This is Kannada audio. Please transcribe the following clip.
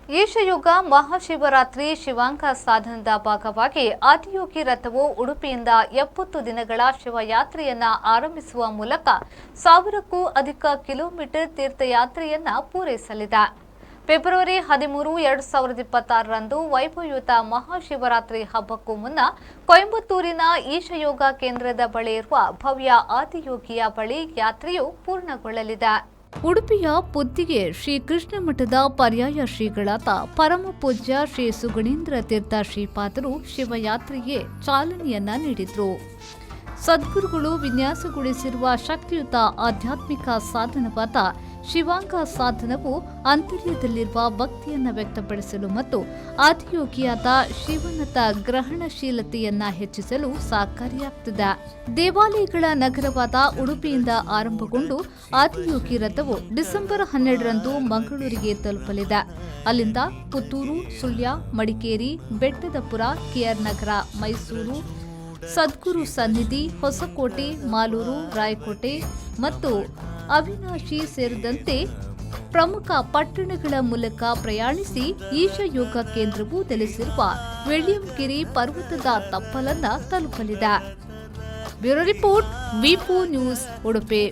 ಈಶಯುಗ ಮಹಾಶಿವರಾತ್ರಿ ಶಿವಾಂಗ ಸಾಧನದ ಭಾಗವಾಗಿ ಆದಿಯೋಗಿ ರಥವು ಉಡುಪಿಯಿಂದ 70 ದಿನಗಳ ಶಿವಯಾತ್ರೆಯನ್ನ ಆರಂಭಿಸುವ ಮೂಲಕ 1000ಕ್ಕೂ ಅಧಿಕ ಕಿಲೋಮೀಟರ್ ತೀರ್ಥಯಾತ್ರೆಯನ್ನ ಪೂರೈಸಲಿದೆ. ಫೆಬ್ರವರಿ 13, 2026ರಂದು ವೈಭವಯುತ ಮಹಾಶಿವರಾತ್ರಿ ಹಬ್ಬಕ್ಕೂ ಮುನ್ನ ಕೊಯಂಬತ್ತೂರಿನ ಈಶಯೋಗ ಕೇಂದ್ರದ ಬಳಿ ಇರುವ ಭವ್ಯ ಆದಿಯೋಗಿಯ ಬಳಿ ಯಾತ್ರೆಯು ಪೂರ್ಣಗೊಳ್ಳಲಿದೆ. ಉಡುಪಿಯ ಪುತ್ತಿಗೆ ಶ್ರೀ ಕೃಷ್ಣ ಮಠದ ಪರ್ಯಾಯ ಶ್ರೀಗಳಾದ ಪರಮ ಪೂಜ್ಯ ಶ್ರೀ ಸುಗುಣೇಂದ್ರ ತೀರ್ಥ ಶ್ರೀಪಾದರು ಶಿವಯಾತ್ರೆಗೆ ಚಾಲನೆಯನ್ನ ನೀಡಿದರು. ಸದ್ಗುರುಗಳು ವಿನ್ಯಾಸಗೊಳಿಸಿರುವ ಶಕ್ತಿಯುತ ಆಧ್ಯಾತ್ಮಿಕ ಸಾಧನವಾದ ಶಿವಾಂಗ ಸಾಧನವು ಆಂತರ್ಯದಲ್ಲಿರುವ ಭಕ್ತಿಯನ್ನು ವ್ಯಕ್ತಪಡಿಸಲು ಮತ್ತು ಆದಿಯೋಗಿಯಾದ ಶಿವನದ ಗ್ರಹಣಶೀಲತೆಯನ್ನ ಹೆಚ್ಚಿಸಲು ಸಹಕಾರಿಯಾಗುತ್ತದೆ. ದೇವಾಲಯಗಳ ನಗರವಾದ ಉಡುಪಿಯಿಂದ ಆರಂಭಗೊಂಡು ಆದಿಯೋಗಿ ರಥವು ಡಿಸೆಂಬರ್ 12ರಂದು ಮಂಗಳೂರಿಗೆ ತಲುಪಲಿದೆ. ಅಲ್ಲಿಂದ ಪುತ್ತೂರು, ಸುಳ್ಯ, ಮಡಿಕೇರಿ, ಬೆಟ್ಟದಪುರ, ಕೆಆರ್ ನಗರ, ಮೈಸೂರು, ಸದ್ಗುರು ಸನ್ನಿಧಿ, ಹೊಸಕೋಟೆ, ಮಾಲೂರು, ರಾಯಕೋಟೆ ಮತ್ತು ಅವಿನಾಶಿ ಸೇರಿದಂತೆ ಪ್ರಮುಖ ಪಟ್ಟಣಗಳ ಮೂಲಕ ಪ್ರಯಾಣಿಸಿ ಈಶಯೋಗ ಕೇಂದ್ರವು ನೆಲೆಸಿರುವ ವಿಲಿಯಂಗಿರಿ ಪರ್ವತದ ತಪ್ಪಲನ್ನ ತಲುಪಲಿದೆ. ಬ್ಯೂರೋ ರಿಪೋರ್ಟ್, ವಿ4 ನ್ಯೂಸ್, ಉಡುಪಿ.